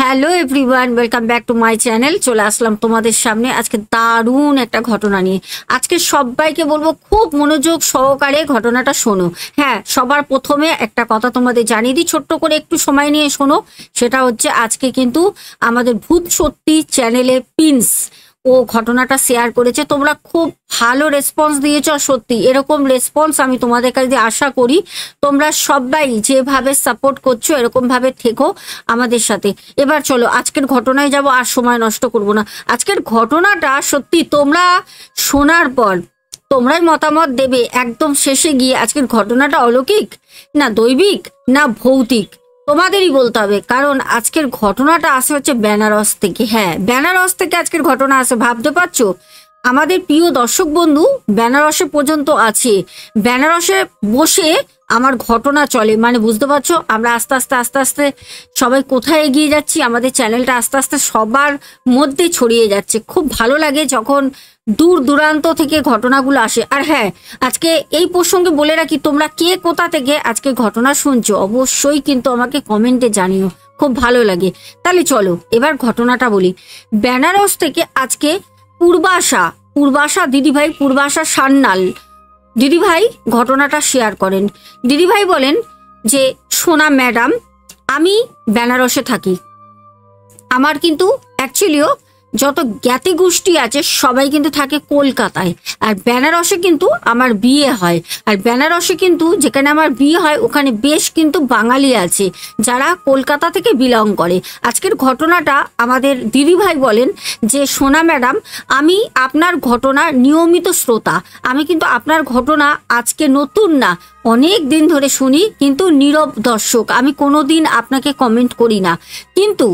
Hello everyone, welcome back to my channel. চলে আসলাম তোমাদের সামনে আজকে দারুণ একটা ঘটনা নিয়ে। আজকে সবাইকে বলবো খুব মনোযোগ সহকারে ঘটনাটা শোনো। হ্যাঁ, সবার প্রথমে একটা কথা তোমাদের জানিয়ে দিই, ছোট্ট করে একটু সময় নিয়ে শোনো। সেটা হচ্ছে আজকে কিন্তু আমাদের ভূত সত্যি চ্যানেলে প্রিন্স ও ঘটনাটা শেয়ার করেছে। তোমরা খুব ভালো রেসপন্স দিয়েছ, সত্যি এরকম রেসপন্স আমি তোমাদের কাছে আশা করি। তোমরা সবাই যেভাবে সাপোর্ট করছো এরকম ভাবে থেকো আমাদের সাথে। এবার চলো আজকের ঘটনায় যাব, আর সময় নষ্ট করব না। আজকের ঘটনাটা সত্যি তোমরা শোনার পর তোমরাই মতামত দেবে একদম শেষে গিয়ে আজকের ঘটনাটা অলৌকিক না দৈবিক না ভৌতিক, তোমাদেরই বলতে হবে। কারণ আজকের ঘটনাটা আসে হচ্ছে বেনারস থেকে। হ্যাঁ, বেনারস থেকে আজকের ঘটনা আসে, ভাবতে পারছো? আমাদের প্রিয় দর্শক বন্ধু বেনারসে পর্যন্ত আছে, বেনারসে বসে আমার ঘটনা চলে। মানে বুঝতে পারছো আমরা আস্তে আস্তে আস্তে আস্তে সবাই কোথায় এগিয়ে যাচ্ছি, আমাদের চ্যানেলটা আস্তে আস্তে সবার মধ্যে ছড়িয়ে যাচ্ছে। খুব ভালো লাগে যখন দূর দূরান্ত থেকে ঘটনাগুলো আসে। আর হ্যাঁ, আজকে এই প্রসঙ্গে বলে রাখি, তোমরা কে কোথা থেকে আজকে ঘটনা শুনছো অবশ্যই কিন্তু আমাকে কমেন্টে জানিও, খুব ভালো লাগে। তাহলে চলো এবার ঘটনাটা বলি। বেনারস থেকে আজকে পূর্বাশা দিদিভাই, পূর্বাশা সান্যাল দিদিভাই ঘটনাটা শেয়ার করেন। দিদিভাই বলেন যে, সোনা ম্যাডাম, আমি বেনারসে থাকি। আমার কিন্তু অ্যাকচুয়ালিও যত জ্ঞাতি গোষ্ঠী আছে সবাই কিন্তু থাকে কলকাতায়, আর বেনারসে কিন্তু আমার বিয়ে হয়। আর বেনারসে কিন্তু যেখানে আমার বিয়ে হয় ওখানে বেশ কিন্তু বাঙালি আছে যারা কলকাতা থেকে বিলং করে। আজকের ঘটনাটা আমাদের দিদিভাই বলেন যে, সোনা ম্যাডাম, আমি আপনার ঘটনার নিয়মিত শ্রোতা। আমি কিন্তু আপনার ঘটনা আজকে নতুন না, অনেক দিন ধরে শুনি, কিন্তু নীরব দর্শক। আমি কোনোদিন আপনাকে কমেন্ট করি না, কিন্তু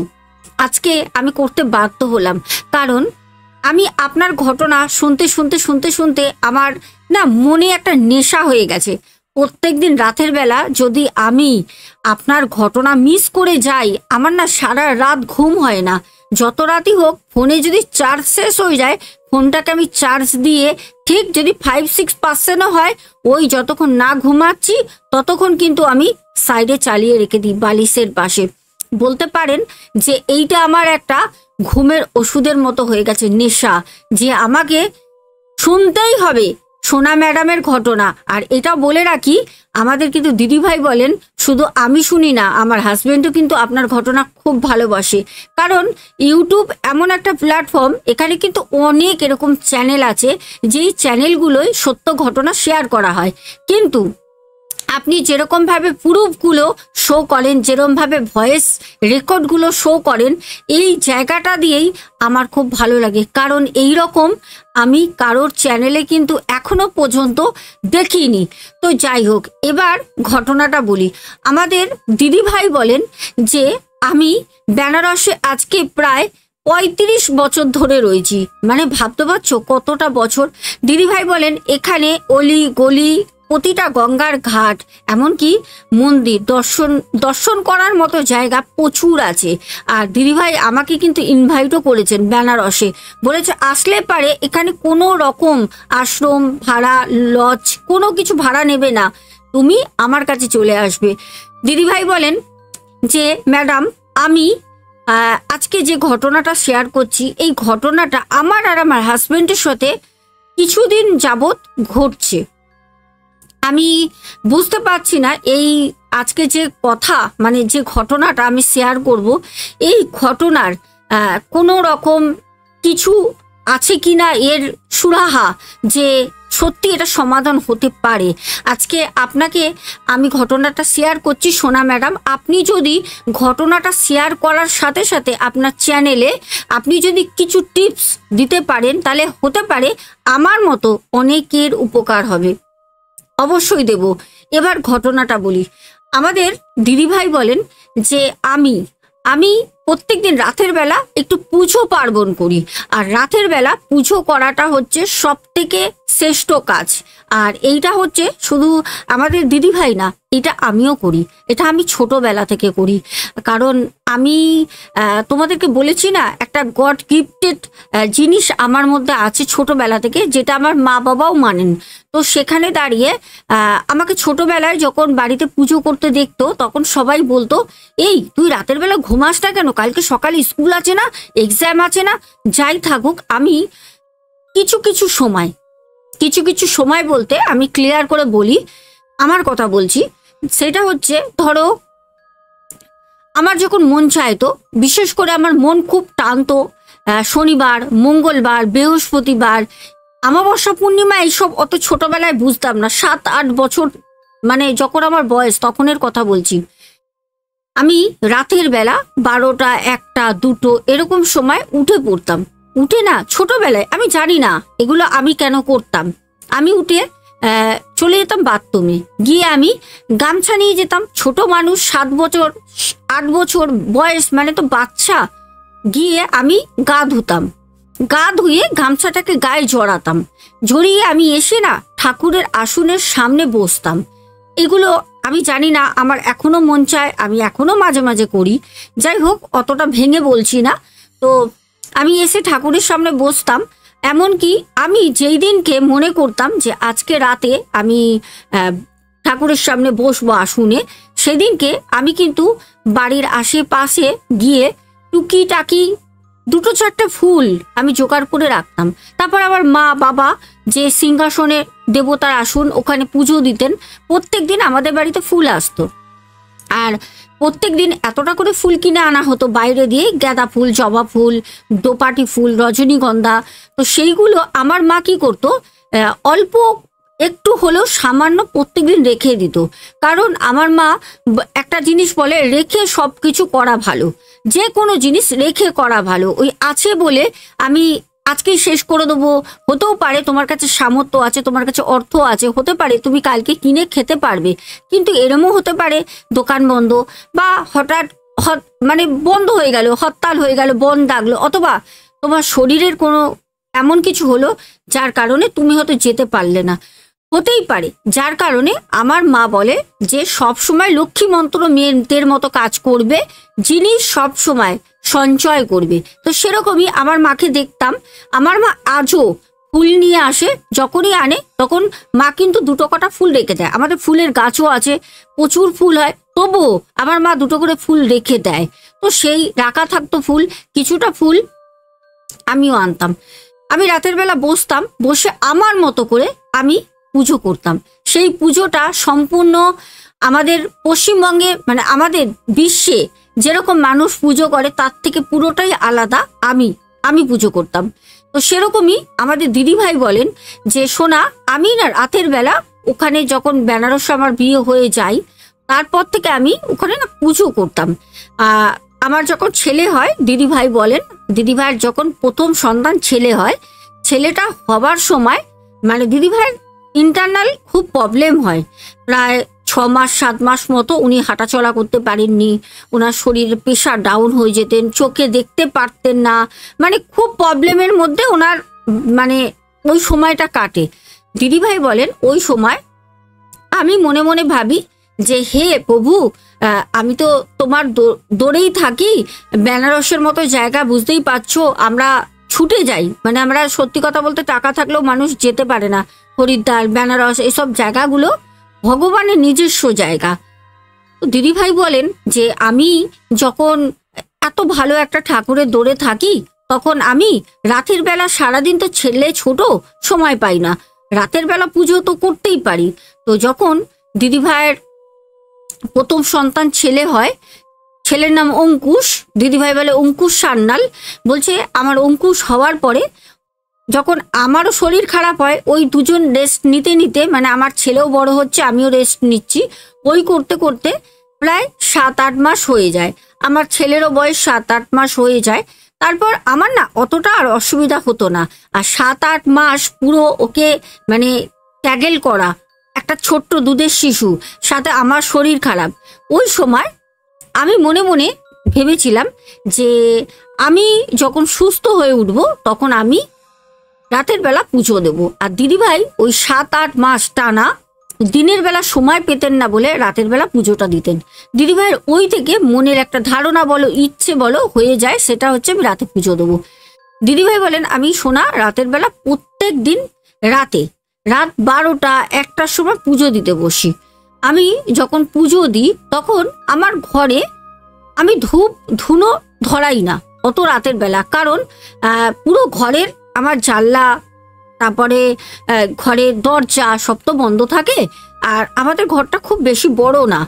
আজকে আমি করতে বাধ্য হলাম। কারণ আমি আপনার ঘটনা শুনতে শুনতে শুনতে শুনতে আমার না মনে একটা নেশা হয়ে গেছে। প্রত্যেক দিন রাতের বেলা যদি আমি আপনার ঘটনা মিস করে যাই, আমার না সারা রাত ঘুম হয় না। যত রাতই হোক, ফোনে যদি চার্জ শেষ হয়ে যায়, ফোনটাকে আমি চার্জ দিয়ে ঠিক যদি 5-6% হয়, ওই যতক্ষণ না ঘুমাচ্ছি ততক্ষণ কিন্তু আমি সাইডে চালিয়ে রেখে দিই বালিশের পাশে। বলতে পারেন যে এইটা আমার একটা ঘুমের ওষুধের মতো হয়ে গেছে, নেশা, যে আমাকে শুনতেই হবে সোনা ম্যাডামের ঘটনা। আর এটা বলে রাখি, আমাদের কিন্তু দিদিভাই বলেন শুধু আমি শুনি না, আমার হাজবেন্ডও কিন্তু আপনার ঘটনা খুব ভালোবাসে। কারণ ইউটিউব এমন একটা প্ল্যাটফর্ম, এখানে কিন্তু অনেক এরকম চ্যানেল আছে যেই চ্যানেলগুলোয় সত্য ঘটনা শেয়ার করা হয়। কিন্তু আপনি যেরকমভাবে প্রুফগুলো শো করেন, যেরকমভাবে ভয়েস রেকর্ডগুলো শো করেন, এই জায়গাটা দিয়েই আমার খুব ভালো লাগে। কারণ এই রকম আমি কারোর চ্যানেলে কিন্তু এখনো পর্যন্ত দেখিনি। তো যাই হোক, এবার ঘটনাটা বলি। আমাদের দিদিভাই বলেন যে, আমি বেনারসে আজকে প্রায় 35 বছর ধরে রয়েছি। মানে ভাবতে পারছো কতটা বছর। দিদিভাই বলেন এখানে অলি গলি, প্রতিটা গঙ্গার ঘাট, এমনকি মন্দির দর্শন করার মতো জায়গা প্রচুর আছে। আর দিদিভাই আমাকে কিন্তু ইনভাইটও করেছেন বেনারসে, বলেছে আসলে পারে এখানে কোনো রকম আশ্রম ভাড়া, লজ, কোনো কিছু ভাড়া নেবে না, তুমি আমার কাছে চলে আসবে। দিদিভাই বলেন যে, ম্যাডাম, আমি আজকে যে ঘটনাটা শেয়ার করছি, এই ঘটনাটা আমার আর আমার হাজবেন্ডের সাথে কিছুদিন যাবৎ ঘটছে। আমি বুঝতে পারছি না এই আজকে যে কথা, মানে যে ঘটনাটা আমি শেয়ার করব, এই ঘটনার কোনো রকম কিছু আছে কিনা এর সুরাহা, যে সত্যি এটা সমাধান হতে পারে। আজকে আপনাকে আমি ঘটনাটা শেয়ার করছি। সোনা ম্যাডাম, আপনি যদি ঘটনাটা শেয়ার করার সাথে সাথে আপনার চ্যানেলে আপনি যদি কিছু টিপস দিতে পারেন, তাহলে হতে পারে আমার মতো অনেকের উপকার হবে। অবশ্যই দেব। এবার ঘটনাটা বলি। আমাদের দিদিভাই বলেন যে, আমি প্রত্যেকদিন রাতের বেলা একটু পুজো পার্বণ করি। আর রাতের বেলা পুজো করাটা হচ্ছে সব থেকে শ্রেষ্ঠ কাজ। আর এইটা হচ্ছে শুধু আমাদের দিদিভাই না, এটা আমিও করি। এটা আমি ছোটবেলা থেকে করি। কারণ আমি তোমাদেরকে বলেছি না, একটা গড গিফটেড জিনিস আমার মধ্যে আছে ছোটবেলা থেকে, যেটা আমার মা বাবাও মানেন। তো সেখানে দাঁড়িয়ে আমাকে ছোটবেলায় যখন বাড়িতে পুজো করতে দেখতো, তখন সবাই বলতো, এই তুই রাতের বেলা ঘুমাস না কেন, কালকে সকালে স্কুল আছে না, এক্সাম আছে না, যাই থাকুক, আমি কিছু কিছু সময় বলতে আমি ক্লিয়ার করে বলি, আমার কথা বলছি, সেটা হচ্ছে ধরো আমার যখন মন চাইতো, বিশেষ করে আমার মন খুব টানতো শনিবার, মঙ্গলবার, বৃহস্পতিবার, অমাবস্যা, পূর্ণিমা, এইসব অত ছোটবেলায় বুঝতাম না, 7-8 বছর মানে যখন আমার বয়স তখনের কথা বলছি, আমি রাতের বেলা 12টা, 1টা, 2টো এরকম সময় উঠে পড়তাম। উঠে না, ছোটবেলায় আমি জানি না এগুলো আমি কেন করতাম, আমি উঠে চলে যেতাম বাথরুমে, গিয়ে আমি গামছা নিয়ে যেতাম। ছোট মানুষ, 7 বছর 8 বছর বয়স, মানে তো বাচ্চা, গিয়ে আমি গা ধুতাম, গা ধুয়ে গামছাটাকে গায়ে জড়াতাম, জড়িয়ে আমি এসে না ঠাকুরের আসনের সামনে বসতাম। এগুলো আমি জানি না, আমার এখনো মন চায়, আমি এখনো মাঝে মাঝে করি, যাই হোক অতটা ভেঙে বলছি না। তো আমি এসে ঠাকুরের সামনে বসতাম। এমনকি আমি যেই দিনকে মনে করতাম যে আজকে রাতে আমি ঠাকুরের সামনে বসবো আসনে, সেদিনকে আমি কিন্তু বাড়ির আশেপাশে গিয়ে টুকিটাকি 2-4টা ফুল আমি জোগাড় করে রাখতাম। তারপর আমার মা বাবা যে সিংহাসনে দেবতার আসন, ওখানে পুজো দিতেন, প্রত্যেক দিন আমাদের বাড়িতে ফুল আসতো। আর প্রত্যেক দিন এতটা করে ফুল কিনে আনা হতো বাইরে দিয়ে, গাঁদা ফুল, জবা ফুল, দোপাটি ফুল, রজনীগন্ধা। তো সেইগুলো আমার মা কি করতো, অল্প একটু হলেও সামান্য প্রত্যেকদিন রেখে দিত। কারণ আমার মা একটা জিনিস বলে, রেখে সব কিছু করা ভালো, যে কোনো জিনিস রেখে করা ভালো। ওই আছে বলে আমি আজকেই শেষ করে দেবো, হতেও পারে তোমার কাছে সামর্থ্য আছে, তোমার কাছে অর্থ আছে, হতে পারে তুমি কালকে কিনে খেতে পারবে, কিন্তু এরমও হতে পারে দোকান বন্ধ, বা হঠাৎ মানে বন্ধ হয়ে গেল, হরতাল হয়ে গেল, বন্ধ ডাকলো, অথবা তোমার শরীরের কোনো এমন কিছু হলো যার কারণে তুমি হয়তো যেতে পারলে না, হতেই পারে। যার কারণে আমার মা বলে যে সব সময় লক্ষ্মী মন্ত্র মেয়েদের মতো কাজ করবে, জিনিস সব সময় সঞ্চয় করবে। তো সেরকমই আমার মাকে দেখতাম, আমার মা আজও ফুল নিয়ে আসে, যখনই আনে তখন মা কিন্তু 2টো কটা ফুল রেখে দেয়। আমাদের ফুলের গাছও আছে, প্রচুর ফুল হয়, তবুও আমার মা 2টো করে ফুল রেখে দেয়। তো সেই রাখা থাকতো ফুল, কিছুটা ফুল আমিও আনতাম। আমি রাতের বেলা বসতাম, বসে আমার মতো করে আমি পুজো করতাম। সেই পুজোটা সম্পূর্ণ আমাদের পশ্চিমবঙ্গে, মানে আমাদের বিশ্বে যেরকম মানুষ পুজো করে তার থেকে পুরোটাই আলাদা আমি পুজো করতাম। তো সেরকমই আমাদের দিদিভাই বলেন যে সোনা, আমি না রাতের বেলা ওখানে যখন বেনারসে আমার বিয়ে হয়ে যায়, তারপর থেকে আমি ওখানে না পুজো করতাম। আমার যখন ছেলে হয়, দিদিভাই বলেন, দিদিভাইয়ের যখন প্রথম সন্তান ছেলে হয়, ছেলেটা হবার সময় মানে দিদিভাইয়ের ইন্টারনাল খুব প্রবলেম হয়, প্রায় 6 মাস 7 মাস মতো উনি হাঁটাচলা করতে পারেননি, ওনার শরীরের প্রেশার ডাউন হয়ে যেতেন, চোখে দেখতে পারতেন না, মানে খুব প্রবলেমের মধ্যে ওনার মানে ওই সময়টা কাটে। দিদিভাই বলেন ওই সময় আমি মনে মনে ভাবি যে হে প্রভু, আমি তো তোমার দৌড়েই থাকি, বেনারসের মতো জায়গা বুঝতেই পারছো, আমরা ছুটে যাই, মানে আমরা সত্যি কথা বলতে টাকা থাকলেও মানুষ যেতে পারে না, হরিদ্বার, বেনারস এসব জায়গাগুলো ভগবানের নিজস্ব জায়গা। তো দিদিভাই বলেন যে আমি যখন এত ভালো একটা ঠাকুরের দৌড়ে থাকি, তখন আমি রাতের বেলা, সারাদিন তো ছেলে ছোট, সময় পাই না, রাতের বেলা পুজো তো করতেই পারি। তো যখন দিদিভাইয়ের প্রথম সন্তান ছেলে হয়, ছেলের নাম অঙ্কুশ, দিদিভাই বলে অঙ্কুশ সান্যাল, বলছে আমার অঙ্কুশ হওয়ার পরে যখন আমারও শরীর খারাপ হয়, ওই দুজন রেস্ট নিতে নিতে, মানে আমার ছেলেও বড় হচ্ছে, আমিও রেস্ট নিচ্ছি, ওই করতে করতে প্রায় 7-8 মাস হয়ে যায়, আমার ছেলেরও বয়স 7-8 মাস হয়ে যায়। তারপর আমার না অতটা আর অসুবিধা হতো না। আর 7-8 মাস পুরো ওকে মানে ট্যাগেল করা, একটা ছোট্ট দুধের শিশু, সাথে আমার শরীর খারাপ, ওই সময় আমি মনে মনে ভেবেছিলাম যে আমি যখন সুস্থ হয়ে উঠব তখন আমি রাতের বেলা পুজো দেব। আর দিদিভাই ওই 7-8 মাস টানা দিনের বেলা সময় পেতেন না বলে রাতের বেলা পুজোটা দিতেন। দিদিভাইয়ের ওই থেকে মনের একটা ধারণা বলো, ইচ্ছে বলো, হয়ে যায়, সেটা হচ্ছে আমি রাতে পুজো দেবো। দিদিভাই বলেন আমি সোনা রাতের বেলা প্রত্যেক দিন রাত 12টা 1টার সময় পুজো দিতে বসি। আমি যখন পুজো দিই তখন আমার ঘরে আমি ধূপ ধুনো ধরাই না অত রাতের বেলা, কারণ পুরো ঘরের আমার জানলা, তারপরে ঘরের দরজা সব তো বন্ধ থাকে। আর আমাদের ঘরটা খুব বেশি বড় না,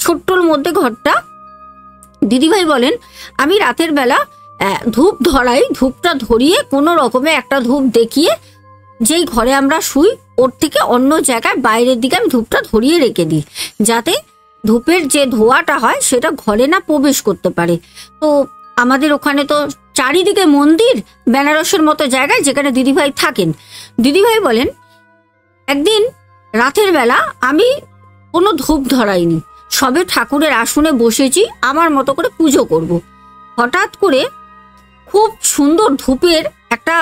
ছোট্টর মধ্যে ঘরটা। দিদিভাই বলেন আমি রাতের বেলা ধূপ ধরাই, ধূপটা ধরিয়ে কোনো রকমে একটা ধূপ দেখিয়ে যেই ঘরে আমরা শুই ওর থেকে অন্য জায়গায় বাইরের দিকে আমি ধূপটা ধরিয়ে রেখে দিই, যাতে ধূপের যে ধোঁয়াটা হয় সেটা ঘরে না প্রবেশ করতে পারে। তো আমাদের ওখানে তো চারিদিকে মন্দির, বেনারসের মতো জায়গায় যেখানে দিদিভাই থাকেন। দিদিভাই বলেন একদিন রাতের বেলা আমি কোনো ধূপ ধরাইনি, সবে ঠাকুরের আসনে বসেছি আমার মতো করে পুজো করব। হঠাৎ করে খুব সুন্দর ধূপের একটা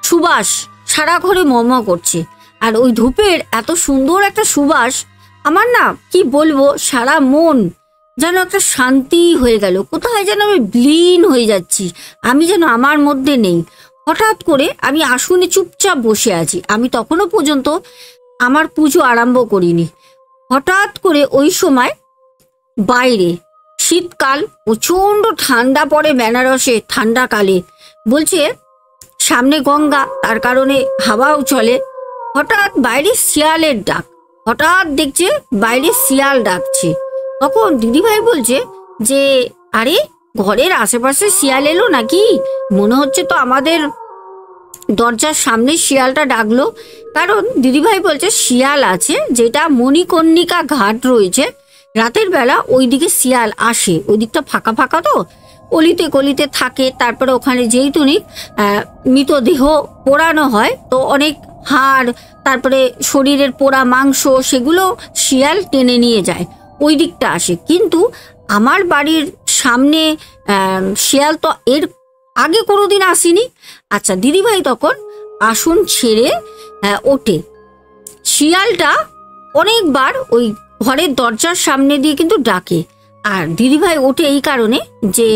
সুবাস সারা ঘরে মম করছে, আর ওই ধূপের এত সুন্দর একটা সুবাস আমার না কি বলবো, সারা মন যেন একটা শান্তি হয়ে গেল, কোথায় যেন আমি বিলীন হয়ে যাচ্ছি, আমি যেন আমার মধ্যে নেই। হঠাৎ করে আমি আসনে চুপচাপ বসে আছি, আমি তখনও পর্যন্ত আমার পুজো আরম্ভ করিনি। হঠাৎ করে ওই সময় বাইরে শীতকাল, প্রচণ্ড ঠান্ডা পড়ে বেনারসে ঠান্ডাকালে, বলছে সামনে গঙ্গা, তার কারণে হাওয়াও চলে। হঠাৎ বাইরে শিয়ালের ডাক, হঠাৎ দেখছে বাইরে শিয়াল ডাকছে। তখন দিদিভাই বলছে যে আরে ঘরের আশেপাশে শিয়াল এলো নাকি, মনে হচ্ছে তো আমাদের দরজার সামনে শিয়ালটা ডাকলো। কারণ দিদিভাই বলছে শিয়াল আছে, যেটা মণিকর্ণিকা ঘাট রয়েছে, রাতের বেলা ওই দিকে শিয়াল আসে, ওই দিকটা ফাঁকা ফাঁকা তো, অলিতে গলিতে থাকে। তারপরে ওখানে যেইটুনি মৃতদেহ পোড়ানো হয় তো অনেক হাড়, তারপরে শরীরের পোড়া মাংস, সেগুলো শিয়াল টেনে নিয়ে যায়, ওই দিকটা আসে। কিন্তু আমার বাড়ির সামনে শিয়াল তো এর আগে কোনোদিন আসেনি। আচ্ছা, দিদিভাই তখন আসন ছেড়ে ওঠে, শিয়ালটা অনেকবার ওই ঘরের দরজার সামনে দিয়ে কিন্তু ডাকে। আর দিদিভাই ওঠে এই কারণে যে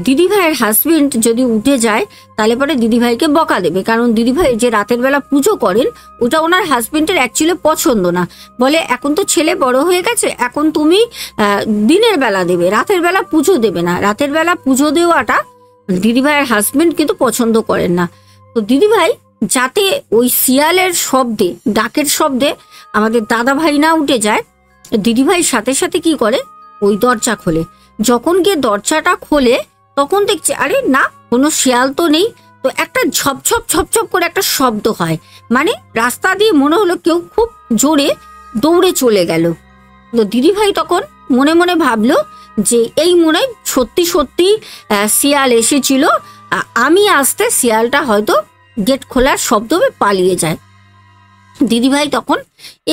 দিদিভাইয়ের হাজবেন্ড যদি উঠে যায় তাহলে পরে দিদিভাইকে বকা দেবে, কারণ দিদিভাই যে রাতের বেলা পুজো করেন ওটা ওনার হাজবেন্ডের অ্যাকচুয়ালি পছন্দ না। বলে এখন তো ছেলে বড় হয়ে গেছে, এখন তুমি দিনের বেলা দেবে, রাতের বেলা পুজো দেবে না। রাতের বেলা পুজো দেওয়াটা দিদিভাইয়ের হাজবেন্ড কিন্তু পছন্দ করেন না। তো দিদিভাই যাতে ওই শিয়ালের শব্দে, ডাকের শব্দে আমাদের দাদা ভাই না উঠে যায়, দিদিভাই সাথে সাথে কি করে ওই দরজা খোলে। যখন গিয়ে দরজাটা খোলে তখন দেখছে আরে না, কোনো শিয়াল তো নেই। তো একটা ঝপঝপ ঝপঝপ করে একটা শব্দ হয়, মানে রাস্তা দিয়ে মনে হলো কেউ খুব জোরে দৌড়ে চলে গেল। তো দিদিভাই তখন মনে মনে ভাবলো যে এই মনে সত্যি সত্যি শিয়াল এসেছিল, আমি আসতে শিয়ালটা হয়তো গেট খোলার শব্দ পালিয়ে যায়। দিদিভাই তখন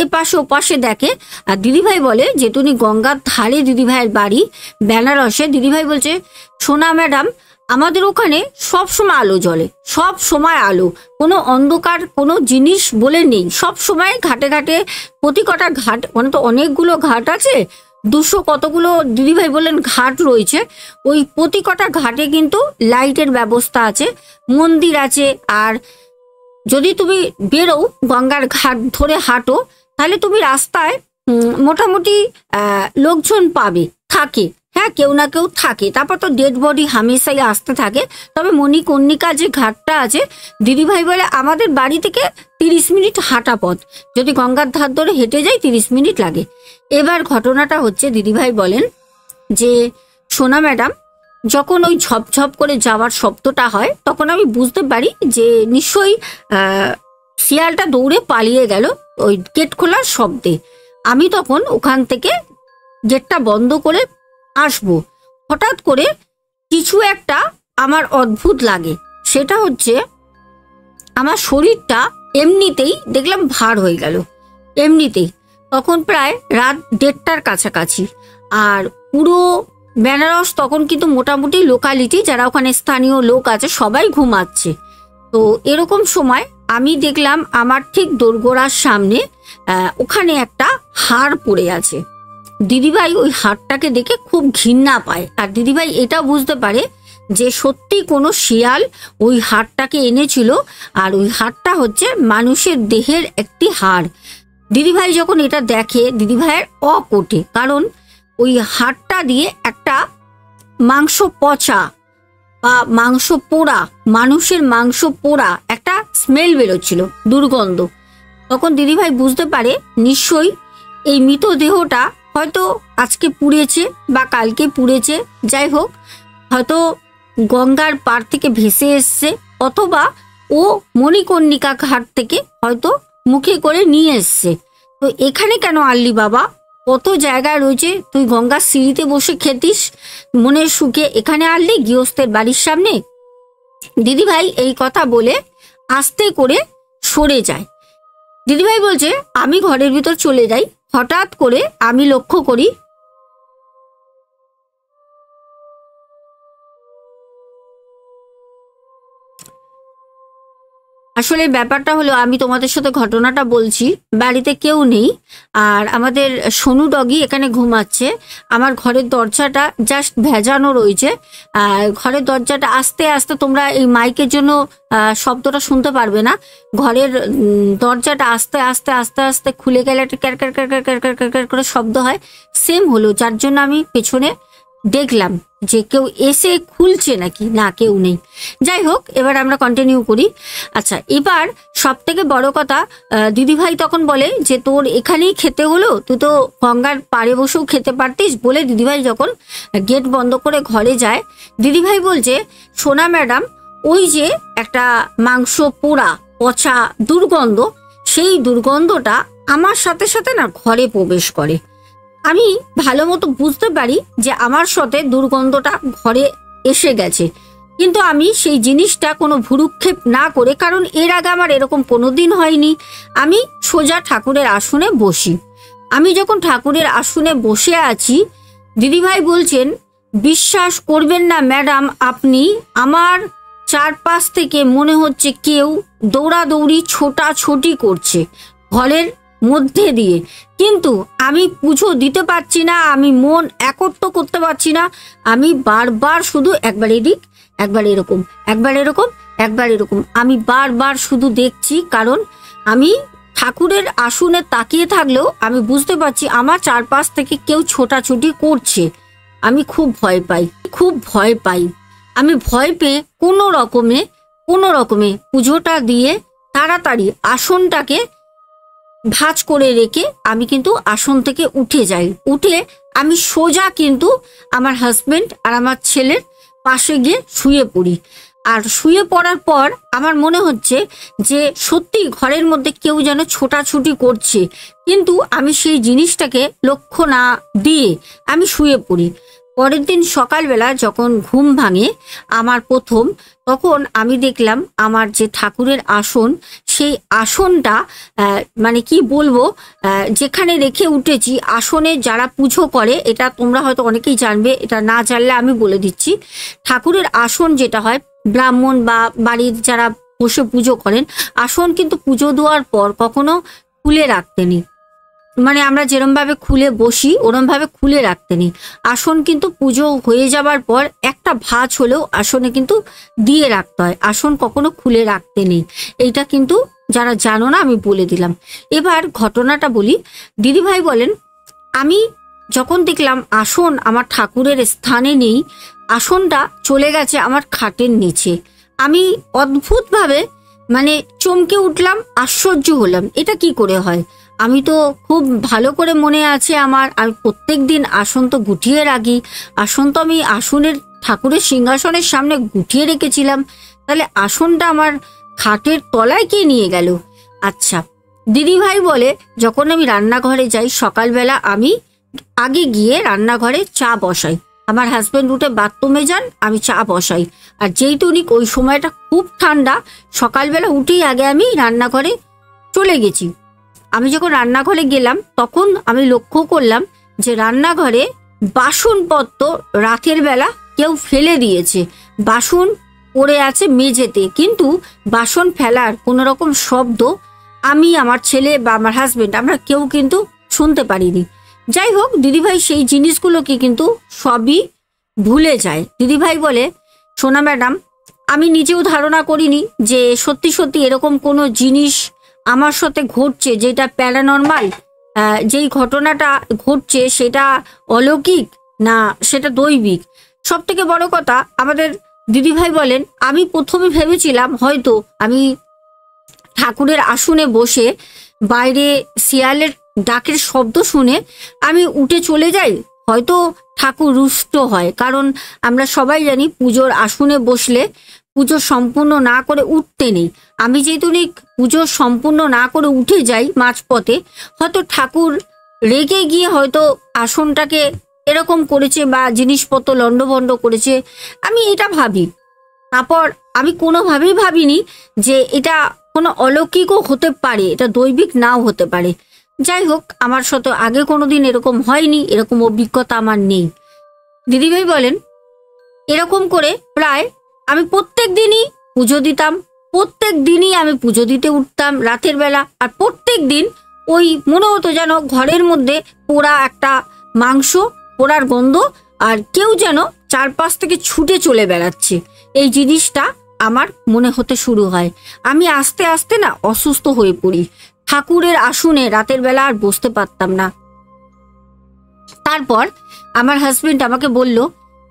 এ পাশে ও পাশে দেখে, আর দিদিভাই বলে যে তুমি গঙ্গার ধারে দিদিভাইয়ের বাড়ি বেনারসে। দিদিভাই বলছে সোনা ম্যাডাম, আমাদের ওখানে সব সময় আলো জ্বলে, সব সময় আলো, কোনো অন্ধকার কোনো জিনিস বলে নেই। সব সময় ঘাটে ঘাটে, প্রতি কটা ঘাট, মানে তো অনেকগুলো ঘাট আছে, 200 কতগুলো দিদিভাই বললেন ঘাট রয়েছে, ওই প্রতি কটা ঘাটে কিন্তু লাইটের ব্যবস্থা আছে, মন্দির আছে। আর যদি তুমি বেরো গঙ্গার ঘাট ধরে হাঁটো তাহলে তুমি রাস্তায় মোটামুটি লোকজন পাবে, থাকে, হ্যাঁ কেউ না কেউ থাকে। তারপর তো ডেড বডি হামেশাই আসতে থাকে। তবে মণিকর্ণিকা যে ঘাটটা আছে, দিদিভাই বলে আমাদের বাড়ি থেকে 30 মিনিট হাঁটা পথ, যদি গঙ্গার ধার ধরে হেঁটে যাই 30 মিনিট লাগে। এবার ঘটনাটা হচ্ছে, দিদিভাই বলেন যে সোনা ম্যাডাম, যখন ওই ঝপঝপ করে যাওয়ার শব্দটা হয় তখন আমি বুঝতে পারি যে নিশ্চয়ই শিয়ালটা দৌড়ে পালিয়ে গেল ওই গেট খোলার শব্দে। আমি তখন ওখান থেকে গেটটা বন্ধ করে আসবো, হঠাৎ করে কিছু একটা আমার অদ্ভুত লাগে, সেটা হচ্ছে আমার শরীরটা এমনিতেই দেখলাম ভার হয়ে গেল, এমনিতেই। তখন প্রায় রাত 1:30টার কাছাকাছি, আর পুরো বেনারস তখন কিন্তু মোটামুটি লোকালিটি যারা ওখানে স্থানীয় লোক আছে সবাই ঘুমাচ্ছে। তো এরকম সময় আমি দেখলাম আমার ঠিক দোরগোড়ার সামনে ওখানে একটা হাড় পড়ে আছে। দিদিভাই ওই হাড়টাকে দেখে খুব ঘৃণা পায়, আর দিদিভাই এটা বুঝতে পারে যে সত্যি কোনো শিয়াল ওই হাড়টাকে এনেছিল, আর ওই হাড়টা হচ্ছে মানুষের দেহের একটি হাড়। দিদিভাই যখন এটা দেখে দিদিভাইয়ের অকোটে, কারণ ওই হাড়টা দিয়ে একটা মাংস পচা বা মাংস পোড়া, মানুষের মাংস পোড়া একটা স্মেল বেরোচ্ছিল, দুর্গন্ধ। তখন দিদিভাই বুঝতে পারে নিশ্চয়ই এই মৃতদেহটা হয়তো আজকে পুড়েছে বা কালকে পুড়েছে, যাই হোক হয়তো গঙ্গার পাড় থেকে ভেসে এসছে, অথবা ও মণিকর্ণিকা ঘাট থেকে হয়তো মুখে করে নিয়ে এসছে। তো এখানে কেন আনলি বাবা? কত জায়গায় রয়েছে, তুই গঙ্গার সিঁড়িতে বসে খেতিস মনের সুখে, এখানে আনলি গৃহস্থের বাড়ির সামনে। দিদিভাই এই কথা বলে আস্তে করে সরে যায়। দিদিভাই বলছে আমি ঘরের ভিতর চলে যাই। হঠাৎ করে আমি লক্ষ্য করি আসলে ব্যাপারটা হলো, আমি তোমাদের সাথে ঘটনাটা বলছি, বাড়িতে কেউ নেই আর আমাদের সোনু ডগি এখানে ঘুমাচ্ছে। আমার ঘরের দরজাটা জাস্ট ভেজানো রয়েছে, আর ঘরের দরজাটা আস্তে আস্তে, তোমরা এই মাইকের জন্য শব্দটা শুনতে পারবে না, ঘরের দরজাটা আস্তে আস্তে আস্তে আস্তে খুলে গেলে একটা car car car car car car car car করে শব্দ হয়, সেম হলো। যার জন্য আমি পেছনে দেখলাম যে কেউ এসে খুলছে নাকি, না কেউ নেই। যাই হোক, এবার আমরা কন্টিনিউ করি। আচ্ছা, এবার সব থেকে বড় কথা, দিদিভাই তখন বলে যে তোর এখানেই খেতে হলো, তুই তো গঙ্গার পাড়ে বসেও খেতে পারতিস। বলে দিদিভাই যখন গেট বন্ধ করে ঘরে যায়, দিদিভাই বলছে সোনা ম্যাডাম, ওই যে একটা মাংস পোড়া পচা দুর্গন্ধ, সেই দুর্গন্ধটা আমার সাথে সাথে না ঘরে প্রবেশ করে। আমি ভালো মতো বুঝতে পারি যে আমার সাথে দুর্গন্ধটা ঘরে এসে গেছে, কিন্তু আমি সেই জিনিসটা কোনো ভুরুক্ষেপ না করে, কারণ এর আগে আমার এরকম কোনোদিন হয়নি, আমি সোজা ঠাকুরের আসনে বসি। আমি যখন ঠাকুরের আসনে বসে আছি, দিদিভাই বলছেন বিশ্বাস করবেন না ম্যাডাম আপনি, আমার চারপাশ থেকে মনে হচ্ছে কেউ দৌড়াদৌড়ি ছোটাছুটি করছে ঘরের মধ্যে দিয়ে, কিন্তু আমি পুজো দিতে পারছি না, আমি মন একত্র করতে পারছি না। আমি বারবার শুধু একবার এদিক, একবার এরকম, একবার এরকম, একবার এরকম, আমি বারবার শুধু দেখছি, কারণ আমি ঠাকুরের আসনে তাকিয়ে থাকলেও আমি বুঝতে পারছি আমার চারপাশ থেকে কেউ ছোটাছুটি করছে। আমি খুব ভয় পাই, খুব ভয় পাই। আমি ভয় পেয়ে কোনো রকমে পুজোটা দিয়ে তাড়াতাড়ি আসনটাকে ভাঁজ করে রেখে আমি কিন্তু আসন থেকে উঠে যাই। উঠে আমি সোজা কিন্তু আমার হাজবেন্ড আর আমার ছেলের পাশে গিয়ে শুয়ে পড়ি। আর শুয়ে পড়ার পর আমার মনে হচ্ছে যে সত্যি ঘরের মধ্যে কেউ যেন ছোটাছুটি করছে, কিন্তু আমি সেই জিনিসটাকে লক্ষ্য না দিয়ে আমি শুয়ে পড়ি। পরের দিন সকালবেলা যখন ঘুম ভাঙে আমার প্রথম, তখন আমি দেখলাম আমার যে ঠাকুরের আসন, সেই আসনটা মানে কি বলবো, যেখানে রেখে উঠেছি, আসনে যারা পুজো করে, এটা তোমরা হয়তো অনেকেই জানবে, এটা না জানলে আমি বলে দিচ্ছি। ঠাকুরের আসন যেটা হয়, ব্রাহ্মণ বা বাড়ির যারা বসে পুজো করেন, আসন কিন্তু পুজো দেওয়ার পর কখনো খুলে রাখতে নেই, মানে আমরা যেরমভাবে খুলে বসি ওরমভাবে খুলে রাখতে নেই। আসন কিন্তু পুজো হয়ে যাবার পর একটা ভাঁজ হলেও আসনে কিন্তু দিয়ে রাখতে হয়, আসন কখনো খুলে রাখতে নেই। এইটা কিন্তু যারা জানো না আমি বলে দিলাম। এবার ঘটনাটা বলি। দিদিভাই বলেন আমি যখন দেখলাম আসন আমার ঠাকুরের স্থানে নেই, আসনটা চলে গেছে আমার খাটের নিচে, আমি অদ্ভুতভাবে মানে চমকে উঠলাম, আশ্চর্য হলাম, এটা কি করে হয়। আমি তো খুব ভালো করে মনে আছে আমার, আমি প্রত্যেক দিন আসন তো গুটিয়ে রাখি, আসন তো আমি আসনের ঠাকুরের সিংহাসনের সামনে গুটিয়ে রেখেছিলাম, তাহলে আসনটা আমার খাটের তলায় কে নিয়ে গেল। আচ্ছা, দিদিভাই বলে যখন আমি রান্নাঘরে যাই সকালবেলা, আমি আগে গিয়ে রান্নাঘরে চা বসাই, আমার হাজবেন্ড উঠে বাথরুমে যান, আমি চা বসাই। আর যেই টনিক ওই সময়টা খুব ঠান্ডা, সকালবেলা উঠেই আগে আমি রান্নাঘরে চলে গেছি। আমি যখন রান্নাঘরে গেলাম তখন আমি লক্ষ্য করলাম যে রান্নাঘরে বাসনপত্র রাতের বেলা কেউ ফেলে দিয়েছে, বাসন পড়ে আছে মেঝেতে, কিন্তু বাসন ফেলার কোনো রকম শব্দ আমি, আমার ছেলে বা আমার হাজবেন্ড আমরা কেউ কিন্তু শুনতে পারিনি। যাই হোক, দিদিভাই সেই জিনিসগুলোকে কিন্তু সবই ভুলে যায়। দিদিভাই বলে সোনা ম্যাডাম, আমি নিজেও ধারণা করিনি যে সত্যি সত্যি এরকম কোনো জিনিস আমার সাথে ঘটছে, যেটা প্যারানর্মাল, যেই ঘটনাটা ঘটছে সেটা অলৌকিক না সেটা দৈবিক। সব থেকে বড় কথা, আমাদের দিদিভাই বলেন, আমি প্রথমে ভেবেছিলাম হয়তো আমি ঠাকুরের আসনে বসে বাইরে শিয়ালের ডাকের শব্দ শুনে আমি উঠে চলে যাই, হয়তো ঠাকুর রুষ্ট হয়। কারণ আমরা সবাই জানি পুজোর আসনে বসলে পুজো সম্পূর্ণ না করে উঠতে নেই। আমি যেহেতু পুজো সম্পূর্ণ না করে উঠে যাই মাঝপথে, হয়তো ঠাকুর রেগে গিয়ে হয়তো আসনটাকে এরকম করেছে বা জিনিসপত্র লণ্ডভণ্ড করেছে, আমি এটা ভাবি। তারপর আমি কোনোভাবেই ভাবিনি যে এটা কোনো অলৌকিকও হতে পারে, এটা দৈবিক নাও হতে পারে। যাই হোক, আমার সাথে আগে কোনোদিন এরকম হয়নি, এরকম অভিজ্ঞতা আমার নেই। দিদিভাই বলেন, এরকম করে প্রায় আমি প্রত্যেক দিনই পুজো দিতাম, প্রত্যেক দিনই আমি পুজো দিতে উঠতাম রাতের বেলা। আর প্রত্যেক দিন ওই মনে হতো যেন ঘরের মধ্যে পোড়া একটা মাংস, পোড়ার গন্ধ, আর কেউ যেন চারপাশ থেকে ছুটে চলে বেড়াচ্ছে, এই জিনিসটা আমার মনে হতে শুরু হয়। আমি আস্তে আস্তে না অসুস্থ হয়ে পড়ি, ঠাকুরের আসনে রাতের বেলা আর বসতে পারতাম না। তারপর আমার হাজবেন্ড আমাকে বলল,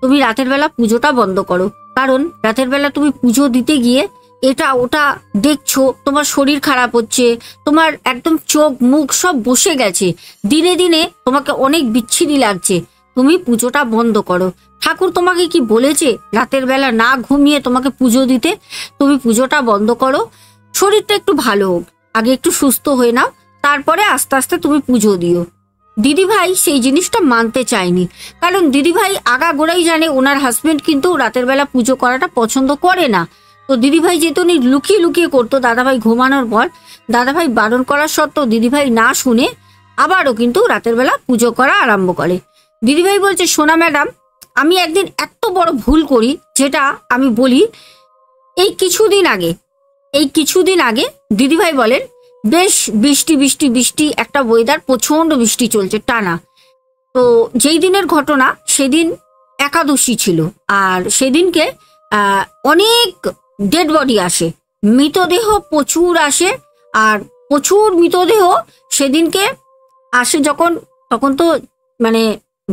তুমি রাতের বেলা পুজোটা বন্ধ করো, কারণ রাতের বেলা তুমি পুজো দিতে গিয়ে এটা ওটা দেখছো, তোমার শরীর খারাপ হচ্ছে, তোমার একদম চোখ মুখ সব বসে গেছে, দিনে দিনে তোমাকে অনেক বিচ্ছিরি লাগছে, তুমি পুজোটা বন্ধ করো। ঠাকুর তোমাকে কি বলেছে রাতের বেলা না ঘুমিয়ে তোমাকে পুজো দিতে? তুমি পুজোটা বন্ধ করো, শরীরটা একটু ভালো হোক, আগে একটু সুস্থ হয়ে নাও, তারপরে আস্তে আস্তে তুমি পুজো দিও। দিদিভাই সেই জিনিসটা মানতে চায়নি, কারণ দিদিভাই আগাগোড়াই জানে ওনার হাজবেন্ড কিন্তু রাতের বেলা পুজো করাটা পছন্দ করে না। তো দিদিভাই যেহেতু লুকিয়ে লুকিয়ে করতো দাদাভাই ঘুমানোর পর, দাদাভাই বারণ করার সত্ত্বেও দিদিভাই না শুনে আবারও কিন্তু রাতের বেলা পুজো করা আরম্ভ করে। দিদিভাই বলছে, সোনা ম্যাডাম, আমি একদিন এত বড় ভুল করি, যেটা আমি বলি এই কিছুদিন আগে দিদিভাই বলেন, বেশ বৃষ্টি বৃষ্টি বৃষ্টি একটা ওয়েদার, প্রচন্ড বৃষ্টি চলছে টানা। তো যেই দিনের ঘটনা, সেদিন একাদশী ছিল, আর সেদিনকে অনেক ডেড বডি আসে, মৃতদেহ প্রচুর আসে, আর প্রচুর মৃতদেহ সেদিনকে আসে যখন, তখন তো মানে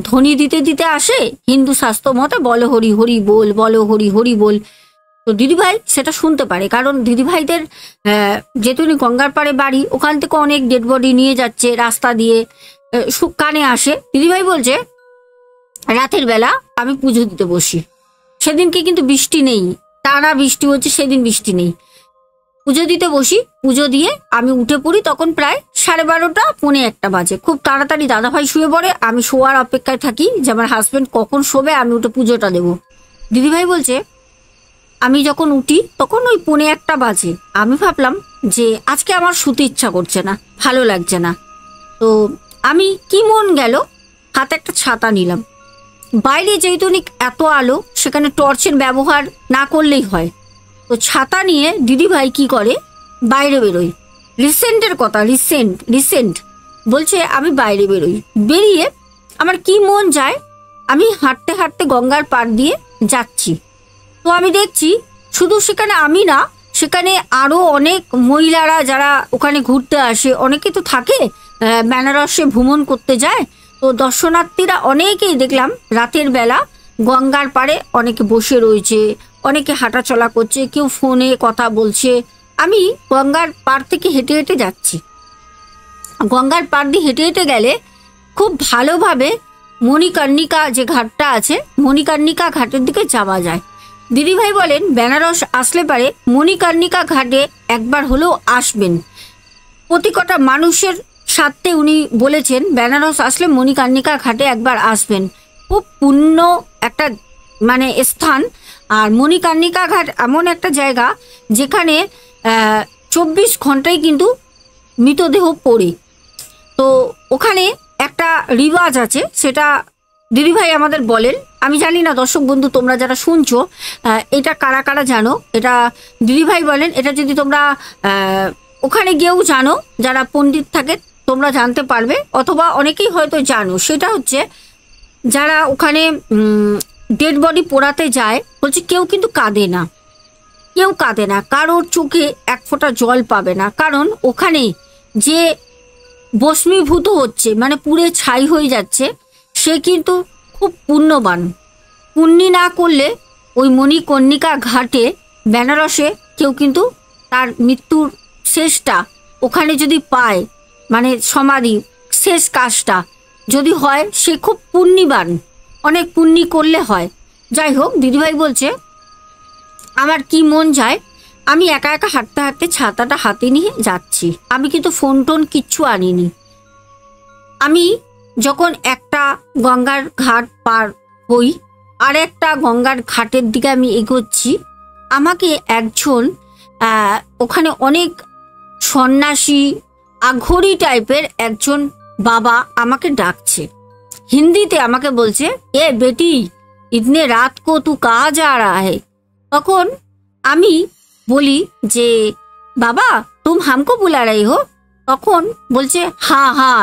ধ্বনি দিতে দিতে আসে, হিন্দু শাস্ত্র মতে বলো হরি হরি বল, বলো হরি হরি বল। তো দিদিভাই সেটা শুনতে পারে, কারণ দিদিভাইদের যেহেতু গঙ্গার পাড়ে বাড়ি, ওখান থেকে অনেক ডেড বডি নিয়ে যাচ্ছে রাস্তা দিয়ে, কানে আসে। দিদিভাই বলছে, রাতের বেলা আমি পুজো দিতে বসি, সেদিনকে কিন্তু বৃষ্টি নেই, টানা বৃষ্টি হচ্ছে, সেদিন বৃষ্টি নেই। পুজো দিতে বসি, পুজো দিয়ে আমি উঠে পড়ি, তখন প্রায় 12:30 পৌনে 1 বাজে। খুব তাড়াতাড়ি দাদাভাই শুয়ে পড়ে, আমি শোয়ার অপেক্ষায় থাকি যে আমার হাজবেন্ড কখন শোবে, আমি উঠে পুজোটা দেবো। দিদিভাই বলছে, আমি যখন উঠি তখন ওই পৌনে 1 বাজে। আমি ভাবলাম যে আজকে আমার শুতে ইচ্ছা করছে না, ভালো লাগছে না। তো আমি কি মন গেল, হাতে একটা ছাতা নিলাম। বাইরে যেহেতু এত আলো, সেখানে টর্চের ব্যবহার না করলেই হয়। তো ছাতা নিয়ে দিদিভাই কি করে, বাইরে বেরোই। রিসেন্টের কথা, রিসেন্ট বলছে আমি বাইরে বেরোই। বেরিয়ে আমার কি মন যায়, আমি হাঁটতে হাঁটতে গঙ্গার পাড় দিয়ে যাচ্ছি। তো আমি দেখছি শুধু সেখানে আমি না, সেখানে আরও অনেক মহিলারা যারা ওখানে ঘুরতে আসে, অনেকে তো থাকে বেনারসে ভ্রমণ করতে যায়। তো দর্শনার্থীরা অনেকেই দেখলাম রাতের বেলা গঙ্গার পাড়ে অনেকে বসে রয়েছে, অনেকে হাঁটাচলা করছে, কেউ ফোনে কথা বলছে। আমি গঙ্গার পাড় থেকে হেঁটে হেঁটে যাচ্ছি। গঙ্গার পাড় দিয়ে হেঁটে হেঁটে গেলে খুব ভালোভাবে মণিকর্ণিকা যে ঘাটটা আছে, মণিকর্ণিকা ঘাটের দিকে যাওয়া যায়। দিদিভাই বলেন, বেনারস আসলে পারে মণিকর্ণিকা ঘাটে একবার হলেও আসবেন। প্রতি কটা মানুষের সাথে উনি বলেছেন, বেনারস আসলে মণিকর্ণিকা ঘাটে একবার আসবেন, খুব পুণ্য একটা মানে স্থান। আর মণিকর্ণিকা ঘাট এমন একটা জায়গা যেখানে 24 ঘন্টায় কিন্তু মৃতদেহ পড়ে। তো ওখানে একটা রিওয়াজ আছে, সেটা দিদিভাই আমাদের বলেন। আমি জানি না দর্শক বন্ধু তোমরা যারা শুনছো এটা কারা কারা জানো, এটা দিদিভাই বলেন, এটা যদি তোমরা ওখানে গিয়েও জানো, যারা পণ্ডিত থাকে তোমরা জানতে পারবে, অথবা অনেকেই হয়তো জানো। সেটা হচ্ছে, যারা ওখানে ডেড বডি পোড়াতে যায়, বলছে কেউ কিন্তু কাঁদে না, কেউ কাঁদে না, কারোর চোখে এক ফোঁটা জল পাবে না। কারণ ওখানে যে ভস্মীভূত হচ্ছে, মানে পুড়ে ছাই হয়ে যাচ্ছে, সে কিন্তু খুব পুণ্যবান। পুণ্যি না করলে ওই মণিকর্ণিকা ঘাটে বেনারসে কেউ কিন্তু তার মৃত্যুর শেষটা ওখানে যদি পায়, মানে সমাধি শেষ কাজটা যদি হয়, সে খুব পুণ্যবান, অনেক পুণ্যি করলে হয়। যাই হোক, দিদিভাই বলছে আমার কি মন যায়, আমি একা একা হাঁটতে হাঁটতে ছাতাটা হাতে নিয়ে যাচ্ছি, আমি কিন্তু ফোন টোন কিচ্ছু আনিনি। আমি যখন একটা গঙ্গার ঘাট পার হই, আর একটা গঙ্গার ঘাটের দিকে আমি এগোচ্ছি, আমাকে একজন ওখানে অনেক সন্ন্যাসী আঘরি টাইপের একজন বাবা আমাকে ডাকছে, হিন্দিতে আমাকে বলছে, এ বেটি ইতনে রাত কো তু কাহা যা রা হে। তখন আমি বলি যে বাবা তুম হামকো বুলা রही हो। তখন বলছে হ্যাঁ হ্যাঁ